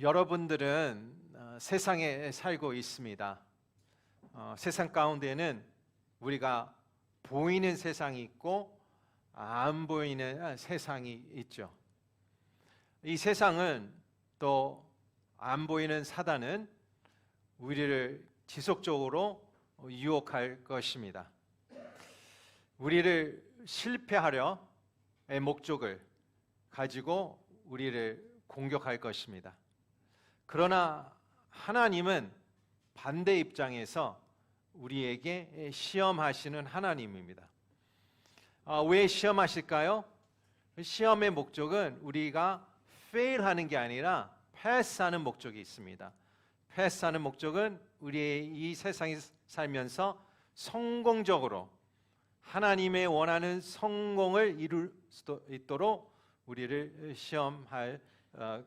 여러분들은 세상에 살고 있습니다. 세상 가운데는 우리가 보이는 세상이 있고 안 보이는 세상이 있죠. 이 세상은 또 안 보이는 사단은 우리를 지속적으로 유혹할 것입니다. 우리를 실패하려의 목적을 가지고 우리를 공격할 것입니다. 그러나 하나님은 반대 입장에서 우리에게 시험하시는 하나님입니다. 왜 시험하실까요? 시험의 목적은 우리가 fail하는 게 아니라 패스하는 목적이 있습니다. 패스하는 목적은 우리의 이 세상에 살면서 성공적으로 하나님의 원하는 성공을 이룰 수 있도록 우리를 시험할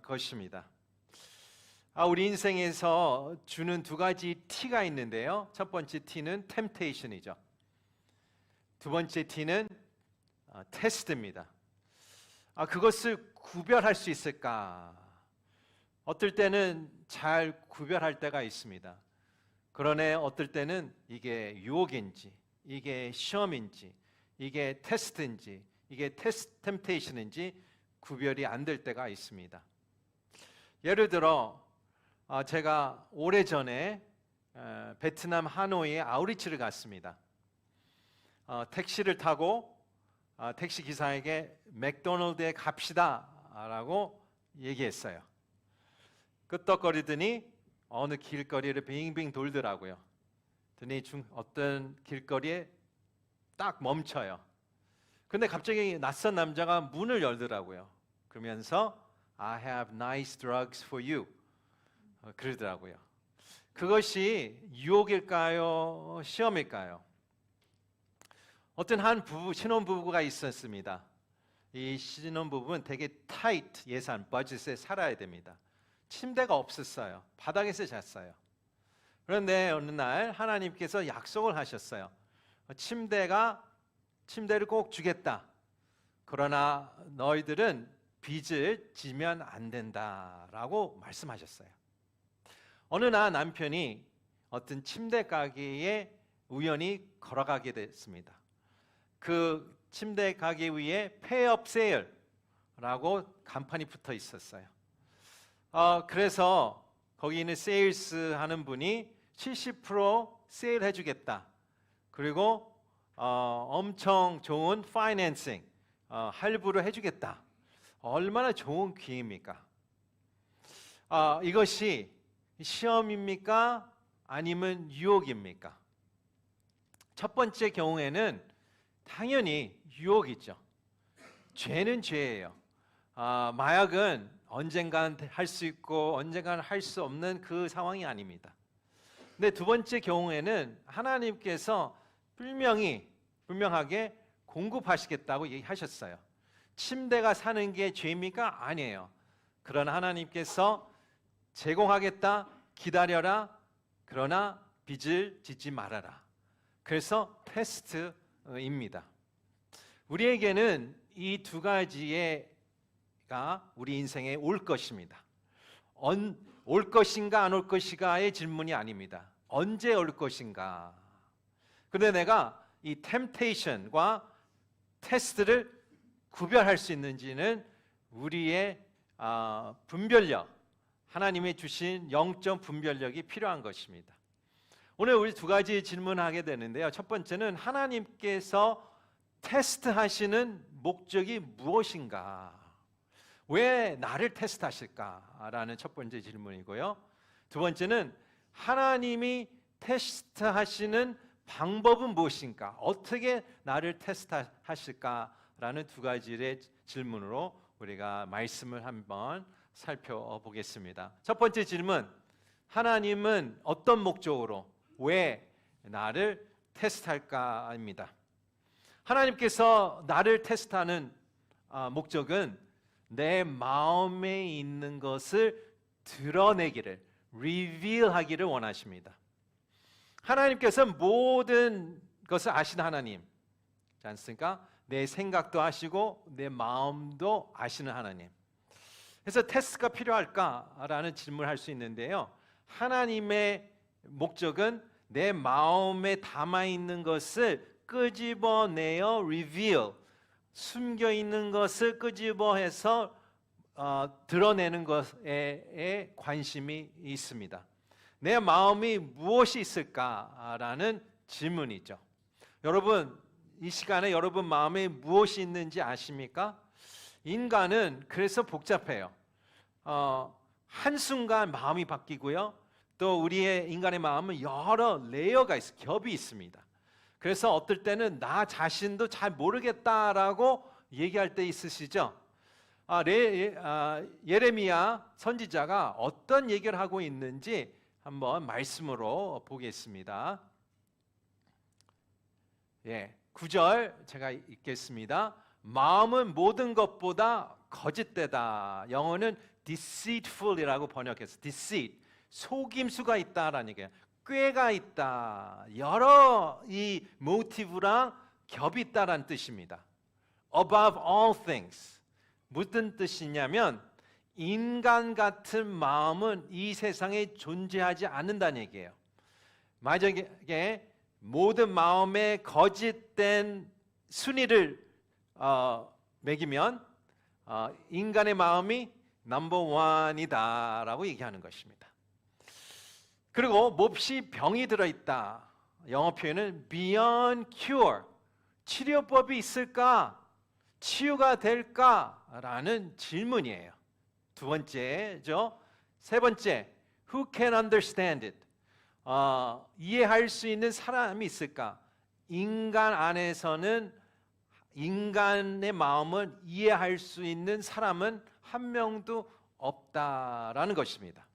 것입니다. 우리 인생에서 주는 두 가지 T가 있는데요. 첫 번째 T는 temptation이죠. 두 번째 T는 테스트입니다. 그것을 구별할 수 있을까? 어떨 때는 잘 구별할 때가 있습니다. 그러나 어떨 때는 이게 유혹인지, 이게 시험인지, 이게 테스트인지, 이게 템테이션인지 구별이 안 될 때가 있습니다. 예를 들어 제가 오래전에 베트남 하노이에 아우리치를 갔습니다. 택시를 타고 택시 기사에게 맥도날드에 갑시다 라고 얘기했어요. 끄떡거리더니 어느 길거리를 빙빙 돌더라고요. 그랬더니 어떤 길거리에 딱 멈춰요. 근데 갑자기 낯선 남자가 문을 열더라고요. 그러면서 I have nice drugs for you 그러더라고요. 그것이 유혹일까요? 시험일까요? 어떤 한 신혼부부가 있었습니다. 이 신혼부부는 되게 타이트 예산, 버짓에 살아야 됩니다. 침대가 없었어요. 바닥에서 잤어요. 그런데 어느 날 하나님께서 약속을 하셨어요. 침대를 꼭 주겠다. 그러나 너희들은 빚을 지면 안 된다라고 말씀하셨어요. 어느 날 남편이 어떤 침대 가게에 우연히 걸어가게 됐습니다. 그 침대 가게 위에 Pay Up Sale라고 간판이 붙어 있었어요. 그래서 거기 있는 세일스 하는 분이 70% 세일 해주겠다. 그리고 엄청 좋은 파이낸싱, 할부를 해주겠다. 얼마나 좋은 기회입니까? 이것이 시험입니까? 아니면 유혹입니까? 첫 번째 경우에는 당연히 유혹이죠. 죄는 죄예요. 마약은 언젠간 할 수 있고 언젠간 할 수 없는 그 상황이 아닙니다. 근데 두 번째 경우에는 하나님께서 분명하게 공급하시겠다고 얘기하셨어요. 침대가 사는 게 죄입니까? 아니에요. 그러나 하나님께서 제공하겠다, 기다려라, 그러나 빚을 짓지 말아라. 그래서 테스트입니다. 우리에게는 이 두 가지의 우리 인생에 올 것입니다. 올 것인가 안 올 것인가의 질문이 아닙니다. 언제 올 것인가? 그런데 내가 이 템테이션과 테스트를 구별할 수 있는지는 우리의 분별력, 하나님이 주신 영적 분별력이 필요한 것입니다. 오늘 우리 두 가지 질문하게 되는데요. 첫 번째는 하나님께서 테스트하시는 목적이 무엇인가? 왜 나를 테스트하실까라는 첫 번째 질문이고요. 두 번째는 하나님이 테스트하시는 방법은 무엇인가? 어떻게 나를 테스트하실까라는 두 가지의 질문으로 우리가 말씀을 한번 살펴보겠습니다. 첫 번째 질문, 하나님은 어떤 목적으로 왜 나를 테스트할까입니다. 하나님께서 나를 테스트하는 목적은 내 마음에 있는 것을 드러내기를, 리빌하기를 원하십니다. 하나님께서 모든 것을 아시는 하나님, 않습니까? 내 생각도 아시고 내 마음도 아시는 하나님. 그래서 테스트가 필요할까라는 질문을 할 수 있는데요. 하나님의 목적은 내 마음에 담아 있는 것을 끄집어내어 reveal, 숨겨 있는 것을 끄집어내서 드러내는 것에 관심이 있습니다. 내 마음이 무엇이 있을까라는 질문이죠. 여러분, 이 시간에 여러분 마음에 무엇이 있는지 아십니까? 인간은 그래서 복잡해요. 한순간 마음이 바뀌고요. 또 우리의 인간의 마음은 여러 레이어가 있어요. 겹이 있습니다. 그래서 어떨 때는 나 자신도 잘 모르겠다라고 얘기할 때 있으시죠? 예레미야 선지자가 어떤 얘기를 하고 있는지 한번 말씀으로 보겠습니다. 9절 제가 읽겠습니다. 마음은 모든 것보다 거짓되다. 영어는 deceitful이라고 번역해서 deceit, 속임수가 있다라는 얘기예요. 꾀가 있다. 여러 이 모티브랑 겹이 있다라는 뜻입니다. Above all things. 무슨 뜻이냐면 인간 같은 마음은 이 세상에 존재하지 않는다는 얘기예요. 만약에 모든 마음에 거짓된 순위를 매기면 인간의 마음이 넘버 원이다라고 얘기하는 것입니다. 그리고 몹시 병이 들어있다. 영어 표현은 beyond cure. 치료법이 있을까? 치유가 될까? 라는 질문이에요. 두 번째죠. 세 번째, who can understand it? 이해할 수 있는 사람이 있을까? 인간 안에서는 인간의 마음을 이해할 수 있는 사람은 한 명도 없다라는 것입니다.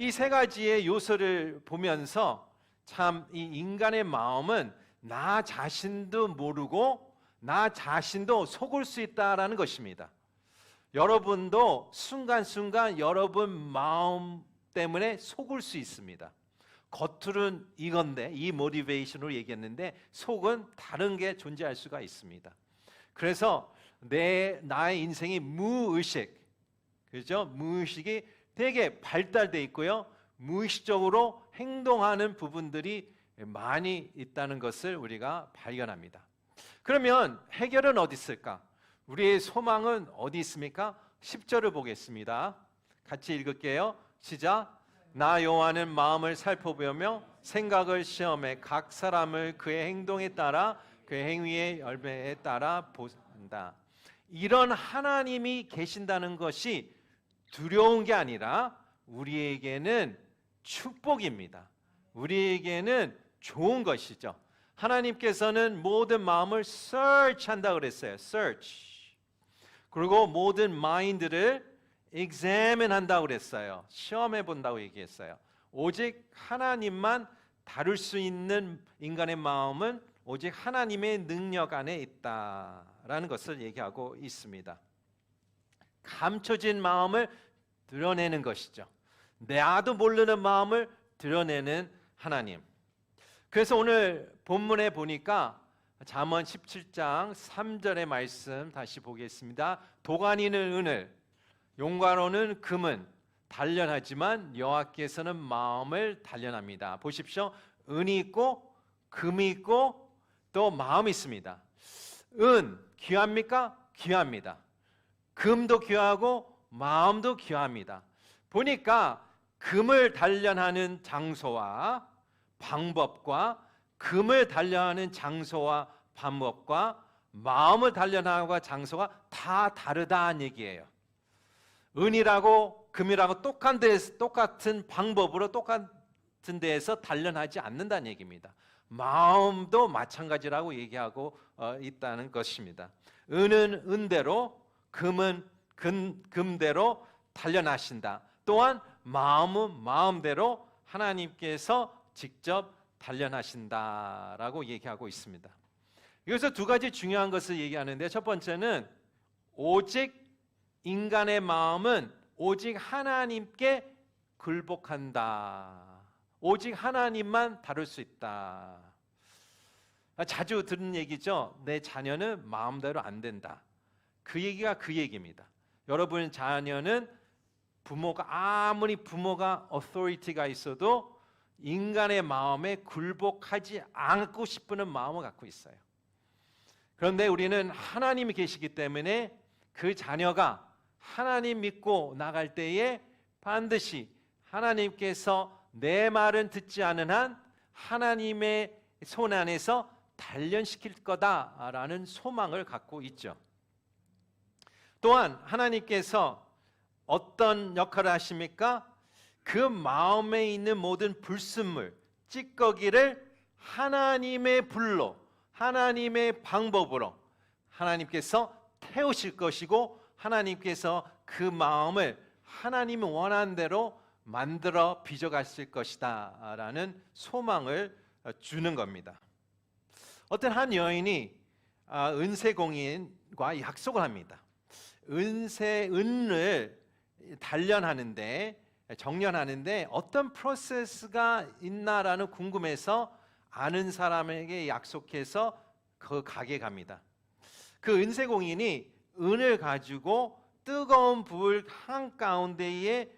이 세 가지의 요소를 보면서 참 이 인간의 마음은 나 자신도 모르고 나 자신도 속을 수 있다라는 것입니다. 여러분도 순간순간 여러분 마음 때문에 속을 수 있습니다. 겉으로는 이건데 이 모티베이션으로 얘기했는데 속은 다른 게 존재할 수가 있습니다. 그래서 나의 인생이 무의식, 그죠? 무의식이 되게 발달돼 있고요. 무의식적으로 행동하는 부분들이 많이 있다는 것을 우리가 발견합니다. 그러면 해결은 어디 있을까? 우리의 소망은 어디 있습니까? 10절을 보겠습니다. 같이 읽을게요. 시작. 나 여호와는 마음을 살펴보며 생각을 시험해 각 사람을 그의 행동에 따라 그의 행위의 열매에 따라 본다. 이런 하나님이 계신다는 것이 두려운 게 아니라 우리에게는 축복입니다. 우리에게는 좋은 것이죠. 하나님께서는 모든 마음을 search 한다고 그랬어요. search. 그리고 모든 마인드를 examine 한다고 그랬어요. 시험해 본다고 얘기했어요. 오직 하나님만 다룰 수 있는 인간의 마음은 오직 하나님의 능력 안에 있다라는 것을 얘기하고 있습니다. 감춰진 마음을 드러내는 것이죠. 나도 모르는 마음을 드러내는 하나님. 그래서 오늘 본문에 보니까 잠언 17장 3절의 말씀 다시 보겠습니다. 도가니는 은을, 용과로는 금은 단련하지만 여호와께서는 마음을 단련합니다. 보십시오. 은이 있고 금이 있고 또 마음이 있습니다. 은 귀합니까? 귀합니다. 금도 귀하고 마음도 귀합니다. 보니까 금을 단련하는 장소와 방법과 금을 단련하는 장소와 방법과 마음을 단련하는 장소가 다 다르다는 얘기예요. 은이라고 금이라고 똑같은 방법으로 똑같은 데에서 단련하지 않는다는 얘기입니다. 마음도 마찬가지라고 얘기하고 있다는 것입니다. 은은 은대로, 금은 금대로 단련하신다. 또한 마음은 마음대로 하나님께서 직접 단련하신다라고 얘기하고 있습니다. 여기서 두 가지 중요한 것을 얘기하는데, 첫 번째는 오직 인간의 마음은 오직 하나님께 굴복한다. 오직 하나님만 다룰 수 있다. 자주 듣는 얘기죠. 내 자녀는 마음대로 안 된다. 그 얘기가 그 얘기입니다. 여러분 자녀는 아무리 부모가 authority가 있어도 인간의 마음에 굴복하지 않고 싶은 마음을 갖고 있어요. 그런데 우리는 하나님이 계시기 때문에 그 자녀가 하나님 믿고 나갈 때에 반드시 하나님께서 내 말은 듣지 않은 한 하나님의 손 안에서 단련시킬 거다라는 소망을 갖고 있죠. 또한 하나님께서 어떤 역할을 하십니까? 그 마음에 있는 모든 불순물, 찌꺼기를 하나님의 불로, 하나님의 방법으로 하나님께서 태우실 것이고, 하나님께서 그 마음을 하나님이 원하는 대로 만들어 빚어가실 것이다 라는 소망을 주는 겁니다. 어떤 한 여인이 은세공인과 약속을 합니다. 은을 단련하는데, 정련하는데 어떤 프로세스가 있나라는 궁금해서 아는 사람에게 약속해서 그 가게에 갑니다. 그 은세공인이 은을 가지고 뜨거운 불 한가운데에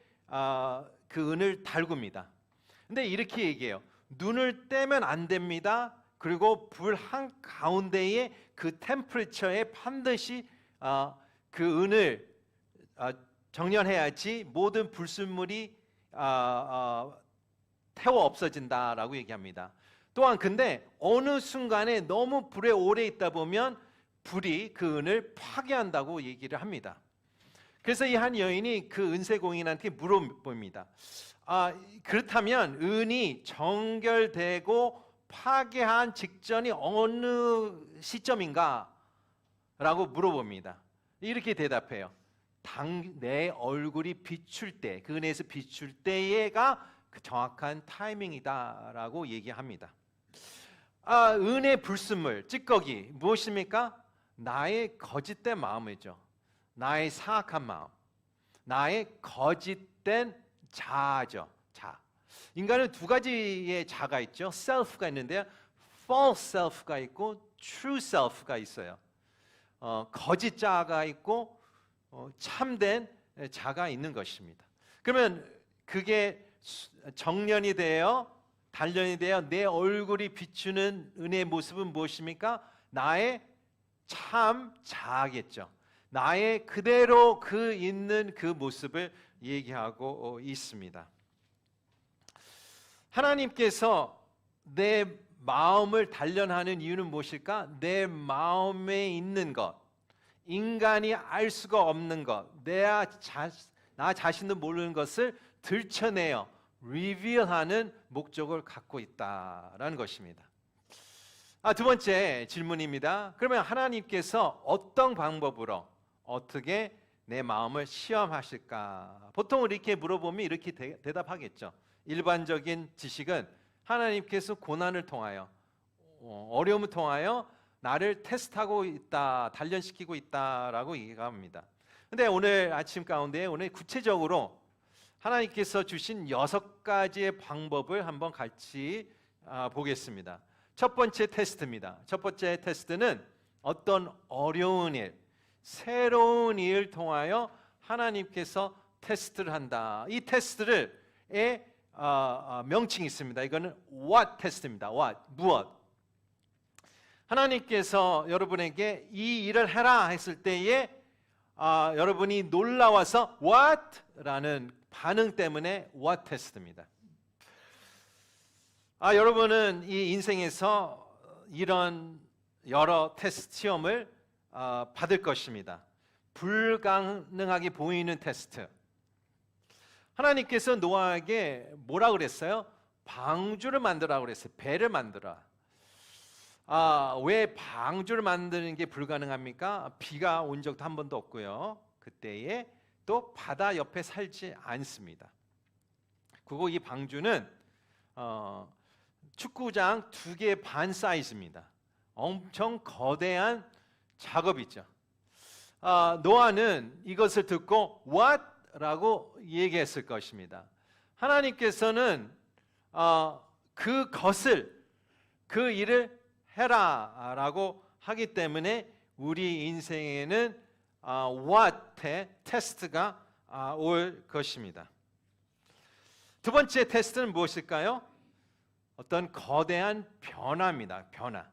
그 은을 달굽니다. 근데 이렇게 얘기해요. 눈을 떼면 안 됩니다. 그리고 불 한가운데에 그 템퍼리처에 반드시 그 은을 정련해야지 모든 불순물이 태워 없어진다라고 얘기합니다. 또한 근데 어느 순간에 너무 불에 오래 있다 보면 불이 그 은을 파괴한다고 얘기를 합니다. 그래서 이 한 여인이 그 은세공인한테 물어봅니다. 그렇다면 은이 정결되고 파괴한 직전이 어느 시점인가? 라고 물어봅니다. 이렇게 대답해요. 내 얼굴이 비출 때, 그 은에서 비출 때가 그 정확한 타이밍이다 라고 얘기합니다. 은의 불순물, 찌꺼기 무엇입니까? 나의 거짓된 마음이죠. 나의 사악한 마음, 나의 거짓된 자아죠. 인간은 두 가지의 자가 있죠. self가 있는데요, false self가 있고 true self가 있어요. 거짓 자아가 있고 참된 자가 있는 것입니다. 그러면 그게 정련이 되어 단련이 되어 내 얼굴이 비추는 은혜의 모습은 무엇입니까? 나의 참 자아겠죠. 나의 그대로 그 있는 그 모습을 얘기하고 있습니다. 하나님께서 내 마음을 단련하는 이유는 무엇일까? 내 마음에 있는 것, 인간이 알 수가 없는 것, 나 자신도 모르는 것을 들춰내어 리빌하는 목적을 갖고 있다라는 것입니다. 두 번째 질문입니다. 그러면 하나님께서 어떤 방법으로 어떻게 내 마음을 시험하실까? 보통 이렇게 물어보면 이렇게 대답하겠죠. 일반적인 지식은 하나님께서 고난을 통하여, 어려움을 통하여 나를 테스트하고 있다, 단련시키고 있다라고 얘기합니다. 근데 오늘 아침 가운데 오늘 구체적으로 하나님께서 주신 6가지의 방법을 한번 같이 보겠습니다. 첫 번째 테스트입니다. 첫 번째 테스트는 어떤 어려운 일, 새로운 일을 통하여 하나님께서 테스트를 한다. 이 테스트를 명칭이 있습니다. 이거는 what 테스트입니다. what, 무엇. 하나님께서 여러분에게 이 일을 해라 했을 때에 여러분이 놀라워서 what? 라는 반응 때문에 what 테스트입니다. 여러분은 이 인생에서 이런 여러 테스트 시험을 받을 것입니다. 불가능하게 보이는 테스트. 하나님께서 노아에게 뭐라 그랬어요? 방주를 만들라고 그랬어요. 배를 만들어. 왜 방주를 만드는 게 불가능합니까? 비가 온 적도 한 번도 없고요. 그때에 또 바다 옆에 살지 않습니다. 그리고 이 방주는 축구장 2개 반 사이즈입니다. 엄청 거대한 작업이죠. 노아는 이것을 듣고 what? 라고 얘기했을 것입니다. 하나님께서는 그 일을 해라 라고 하기 때문에 우리 인생에는 what의 테스트가 올 것입니다. 두 번째 테스트는 무엇일까요? 어떤 거대한 변화입니다. 변화.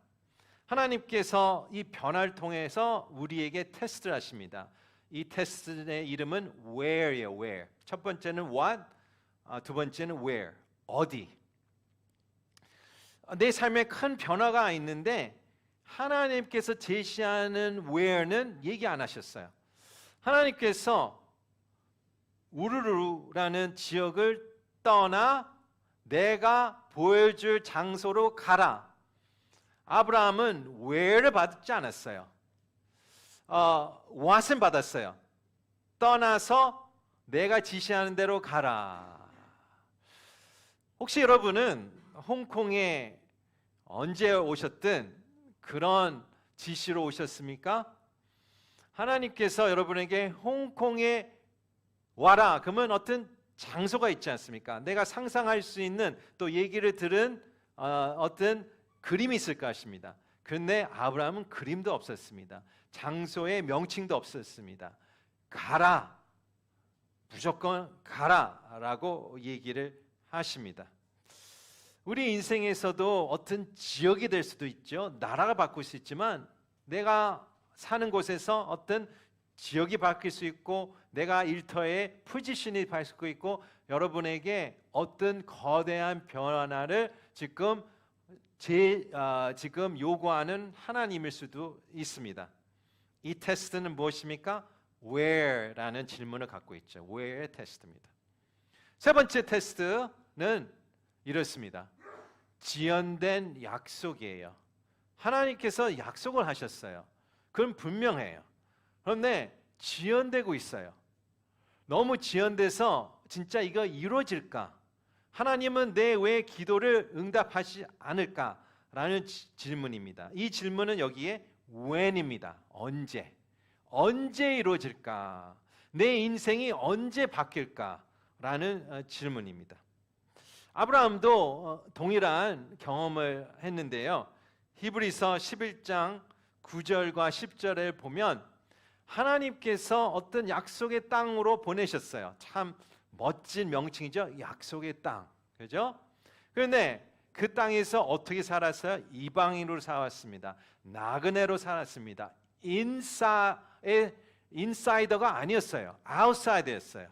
하나님께서 이 변화를 통해서 우리에게 테스트를 하십니다. 이 테스트의 이름은 where예요. where. 첫 번째는 what, 두 번째는 where. 어디. 내 삶에 큰 변화가 있는데 하나님께서 제시하는 where는 얘기 안 하셨어요. 하나님께서 우르르라는 지역을 떠나 내가 보여줄 장소로 가라. 아브라함은 where를 받지 않았어요. what은 받았어요. 떠나서 내가 지시하는 대로 가라. 혹시 여러분은 홍콩에 언제 오셨든 그런 지시로 오셨습니까? 하나님께서 여러분에게 홍콩에 와라. 그러면 어떤 장소가 있지 않습니까? 내가 상상할 수 있는 또 얘기를 들은 어떤 그림이 있을 것입니다. 그런데 아브라함은 그림도 없었습니다. 장소의 명칭도 없었습니다. 가라. 무조건 가라라고 얘기를 하십니다. 우리 인생에서도 어떤 지역이 될 수도 있죠. 나라가 바뀔 수 있지만 내가 사는 곳에서 어떤 지역이 바뀔 수 있고 내가 일터의 포지션이 바뀔 수 있고 여러분에게 어떤 거대한 변화를 지금 요구하는 하나님일 수도 있습니다. 이 테스트는 무엇입니까? Where라는 질문을 갖고 있죠. Where의 테스트입니다. 세 번째 테스트는 이렇습니다. 지연된 약속이에요. 하나님께서 약속을 하셨어요. 그건 분명해요. 그런데 지연되고 있어요. 너무 지연돼서 진짜 이거 이루어질까? 하나님은 내 왜 기도를 응답하지 않을까라는 질문입니다. 이 질문은 여기에 when입니다. 언제 이루어질까? 내 인생이 언제 바뀔까라는 질문입니다. 아브라함도 동일한 경험을 했는데요. 히브리서 11장 9절과 10절에 보면 하나님께서 어떤 약속의 땅으로 보내셨어요. 참 멋진 명칭이죠. 약속의 땅. 그죠? 그런데 그 땅에서 어떻게 살았어요? 이방인으로 살았습니다. 나그네로 살았습니다. 인사이더가 아니었어요. 아웃사이더였어요.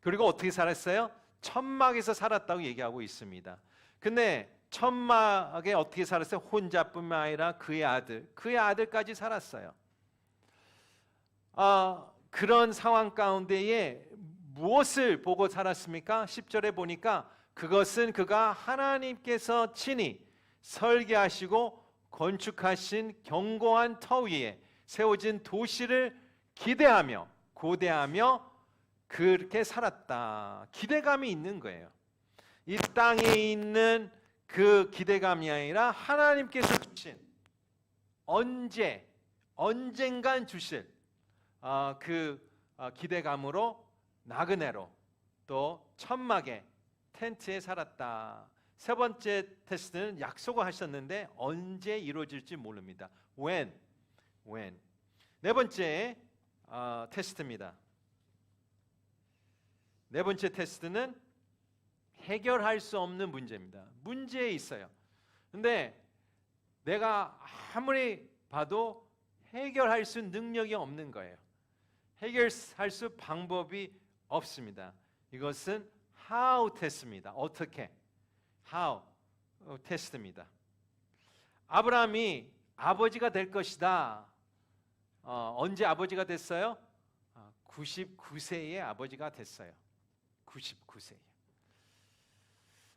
그리고 어떻게 살았어요? 천막에서 살았다고 얘기하고 있습니다. 근데 천막에 어떻게 살았어요? 혼자뿐만 아니라 그의 아들까지 살았어요. 그런 상황 가운데에 무엇을 보고 살았습니까? 10절에 보니까 그것은 그가 하나님께서 친히 설계하시고 건축하신 견고한 터 위에 세워진 도시를 기대하며 고대하며 그렇게 살았다. 기대감이 있는 거예요. 이 땅에 있는 그 기대감이 아니라 하나님께서 주신 언젠간 주실 기대감으로 나그네로 또 천막에 텐트에 살았다. 세 번째 테스트는 약속을 하셨는데 언제 이루어질지 모릅니다. when. 네 번째 테스트입니다. 네 번째 테스트는 해결할 수 없는 문제입니다. 문제에 있어요. 근데 내가 아무리 봐도 해결할 수 능력이 없는 거예요. 해결할 수 방법이 없습니다. 이것은 how 테스트입니다. 어떻게? how 테스트입니다. 아브라함이 아버지가 될 것이다. 언제 아버지가 됐어요? 99세에 아버지가 됐어요.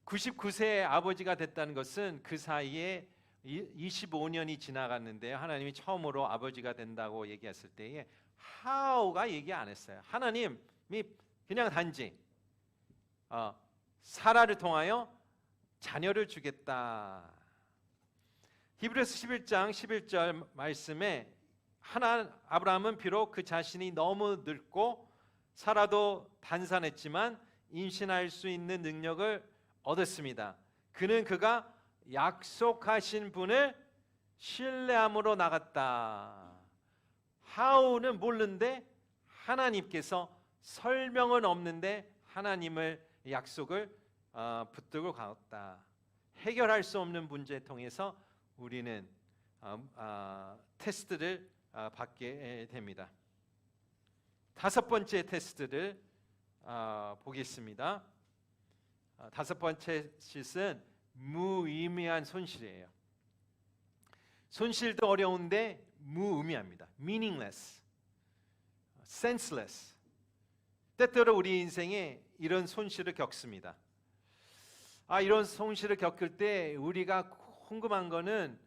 99세에 아버지가 됐다는 것은 그 사이에 25년이 지나갔는데 하나님이 처음으로 아버지가 된다고 얘기했을 때에 how가 얘기 안 했어요. 하나님이 그냥 단지 사라를 통하여 자녀를 주겠다. 히브리서 11장 11절 말씀에 아브라함은 비록 그 자신이 너무 늙고 사라도 단산했지만 임신할 수 있는 능력을 얻었습니다. 그는 그가 약속하신 분을 신뢰함으로 나갔다. how는 모르는데 하나님께서 설명은 없는데 하나님을 약속을 붙들고 가었다. 해결할 수 없는 문제를 통해서 우리는 테스트를 받게 됩니다. 다섯 번째 테스트를 보겠습니다. 다섯 번째 실은 무의미한 손실이에요. 손실도 어려운데 무의미합니다. meaningless, senseless. 때때로 우리 인생에 이런 손실을 겪습니다. 이런 손실을 겪을 때 우리가 궁금한 거는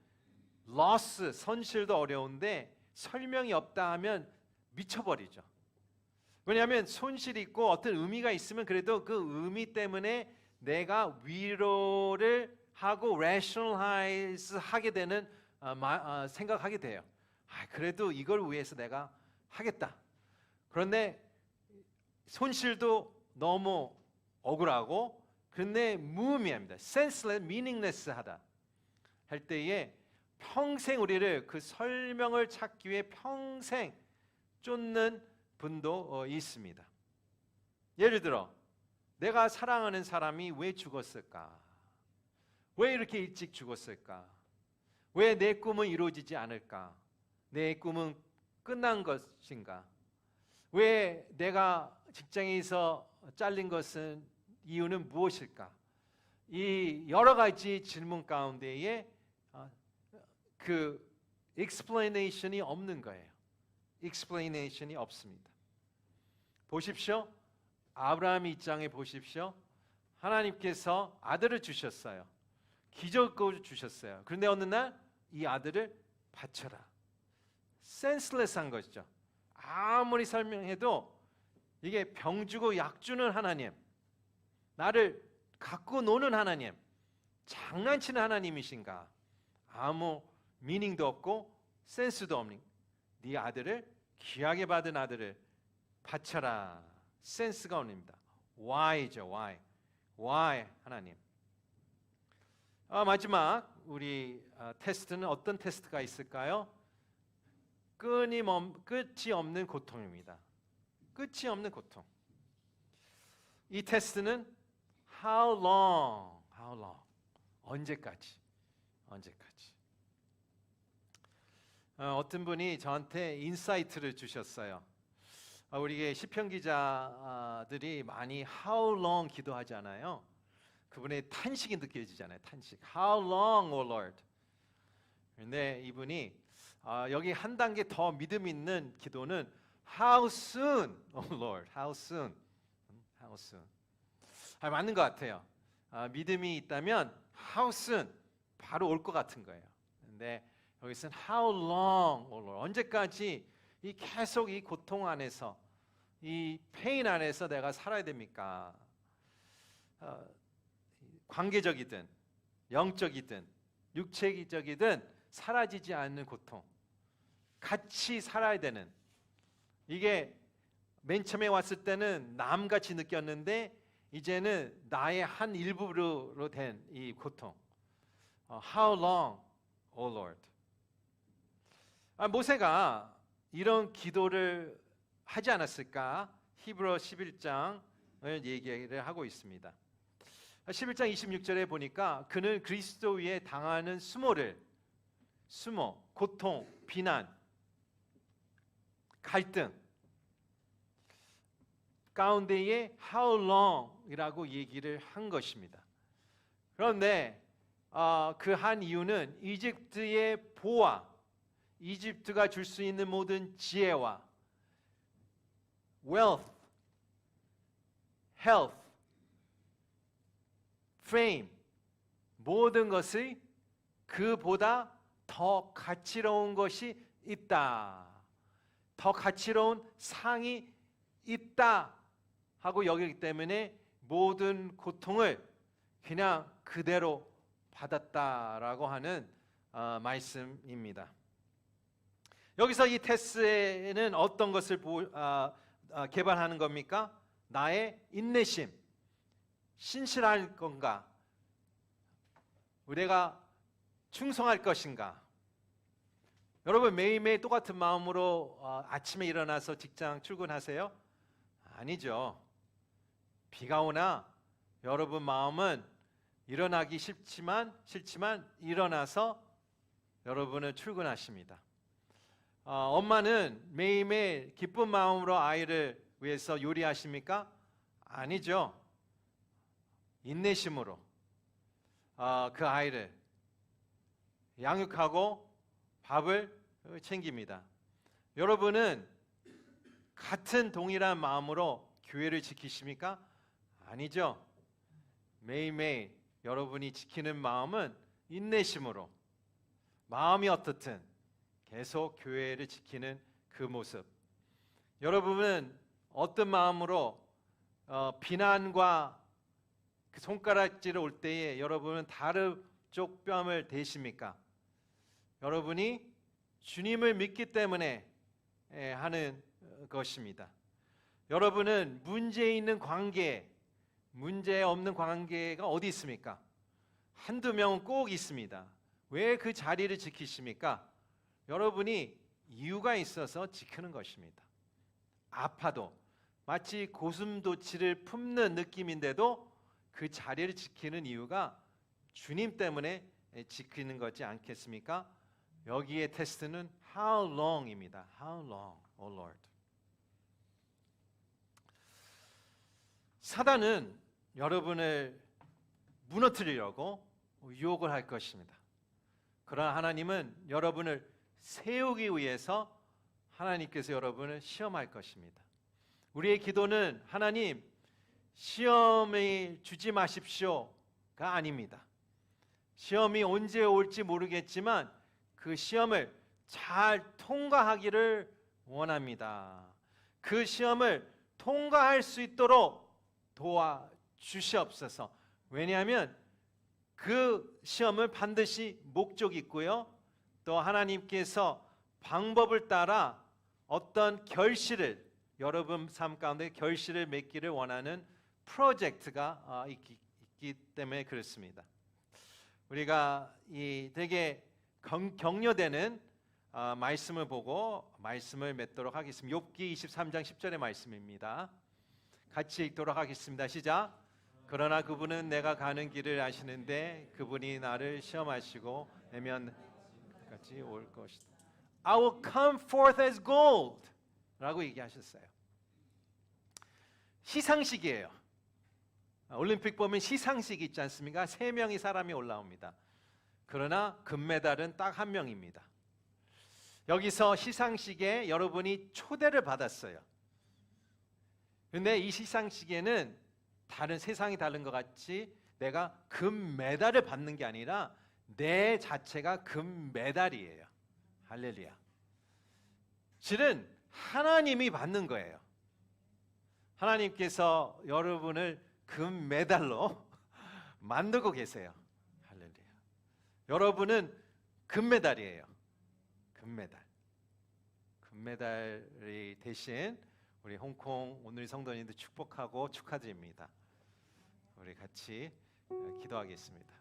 loss, 손실도 어려운데 설명이 없다 하면 미쳐버리죠. 왜냐하면 손실이 있고 어떤 의미가 있으면 그래도 그 의미 때문에 내가 위로를 하고 rationalize 하게 되는 생각하게 돼요. 그래도 이걸 위해서 내가 하겠다. 그런데 손실도 너무 억울하고 그런데 무의미합니다. senseless, meaningless하다 할 때에 평생 우리를 그 설명을 찾기 위해 평생 쫓는 분도 있습니다. 예를 들어 내가 사랑하는 사람이 왜 죽었을까? 왜 이렇게 일찍 죽었을까? 왜 내 꿈은 이루어지지 않을까? 내 꿈은 끝난 것인가? 왜 내가 직장에서 잘린 것은 이유는 무엇일까? 이 여러 가지 질문 가운데에 그 explanation이 없는 거예요. explanation이 없습니다. 보십시오. 아브라함 입장에 보십시오. 하나님께서 아들을 주셨어요. 기적을 주셨어요. 그런데 어느 날 이 아들을 바쳐라. senseless한 것이죠. 아무리 설명해도 이게 병 주고 약 주는 하나님, 나를 갖고 노는 하나님, 장난치는 하나님이신가? 아무 미닝도 없고 센스도 없는 네 아들을, 귀하게 받은 아들을 바쳐라. 센스가 없습니다. Why죠? Why 하나님? 마지막 우리 테스트는 어떤 테스트가 있을까요? 끝이 없는 고통입니다. 끝이 없는 고통. 이 테스트는 how long? 언제까지? 어떤 분이 저한테 인사이트를 주셨어요. 우리 시편 기자들이 많이 how long 기도하잖아요. 그분의 탄식이 느껴지잖아요. 탄식. How long, O Lord? 그런데 이분이 여기 한 단계 더 믿음 있는 기도는 How soon, O Lord? How soon? 맞는 것 같아요. 믿음이 있다면 How soon? 바로 올 것 같은 거예요. 그런데 여기서는 How long, O Lord? 언제까지 계속 이 고통 안에서, 이 페인 안에서 내가 살아야 됩니까? 관계적이든 영적이든 육체적이든 사라지지 않는 고통, 같이 살아야 되는, 이게 맨 처음에 왔을 때는 남같이 느꼈는데 이제는 나의 한 일부로 된 이 고통. How long, O Lord? 모세가 이런 기도를 하지 않았을까? 히브리 11장을 얘기를 하고 있습니다. 11장 26절에 보니까 그는 그리스도 위에 당하는 수모, 고통, 비난, 갈등 가운데에 how long이라고 얘기를 한 것입니다. 그런데 그 한 이유는 이집트의 보화, 이집트가 줄 수 있는 모든 지혜와 wealth, health, fame, 모든 것이 그보다 더 가치로운 것이 있다. 더 가치로운 상이 있다 하고 여기기 때문에 모든 고통을 그냥 그대로 받았다라고 하는 말씀입니다. 여기서 이 테스트에는 어떤 것을 개발하는 겁니까? 나의 인내심, 신실할 건가? 내가 충성할 것인가? 여러분 매일매일 똑같은 마음으로 아침에 일어나서 직장 출근하세요? 아니죠. 비가 오나 여러분 마음은 일어나기 싫지만 일어나서 여러분은 출근하십니다. 엄마는 매일매일 기쁜 마음으로 아이를 위해서 요리하십니까? 아니죠. 인내심으로 그 아이를 양육하고 밥을 챙깁니다. 여러분은 같은 동일한 마음으로 교회를 지키십니까? 아니죠. 매일매일 여러분이 지키는 마음은 인내심으로 마음이 어떻든 계속 교회를 지키는 그 모습. 여러분은 어떤 마음으로 비난과 그 손가락질을 올 때에 여러분은 다른 쪽 뺨을 대십니까? 여러분이 주님을 믿기 때문에 하는 것입니다. 여러분은 문제 있는 관계, 문제 없는 관계가 어디 있습니까? 한두 명은 꼭 있습니다. 왜 그 자리를 지키십니까? 여러분이 이유가 있어서 지키는 것입니다. 아파도 마치 고슴도치를 품는 느낌인데도 그 자리를 지키는 이유가 주님 때문에 지키는 거지 않겠습니까? 여기에 테스트는 how long입니다. How long, oh Lord. 사단은 여러분을 무너뜨리려고 유혹을 할 것입니다. 그러나 하나님은 여러분을 세우기 위해서 하나님께서 여러분을 시험할 것입니다. 우리의 기도는 하나님 시험을 주지 마십시오가 아닙니다. 시험이 언제 올지 모르겠지만 그 시험을 잘 통과하기를 원합니다. 그 시험을 통과할 수 있도록 도와주시옵소서. 왜냐하면 그 시험은 반드시 목적이 있고요. 또 하나님께서 방법을 따라 어떤 결실을 여러분 삶 가운데 결실을 맺기를 원하는 프로젝트가 있기 때문에 그렇습니다. 우리가 이 되게 격려되는 말씀을 보고 말씀을 맺도록 하겠습니다. 욥기 23장 10절의 말씀입니다. 같이 읽도록 하겠습니다. 시작. 그러나 그분은 내가 가는 길을 아시는데 그분이 나를 시험하시고 내면까지 올 것이다. I will come forth as gold 라고 얘기하셨어요. 시상식이에요. 올림픽 보면 시상식 있지 않습니까? 3명의 사람이 올라옵니다. 그러나 금메달은 딱 1명입니다. 여기서 시상식에 여러분이 초대를 받았어요. 그런데 이 시상식에는 다른 세상이 다른 것 같이 내가 금메달을 받는 게 아니라 내 자체가 금메달이에요. 할렐루야. 실은 하나님이 받는 거예요. 하나님께서 여러분을 금메달로 만들고 계세요. 할렐루야. 여러분은 금메달이에요. 금메달. 금메달이 대신 우리 홍콩 오늘 성도님들 축복하고 축하드립니다. 우리 같이 기도하겠습니다.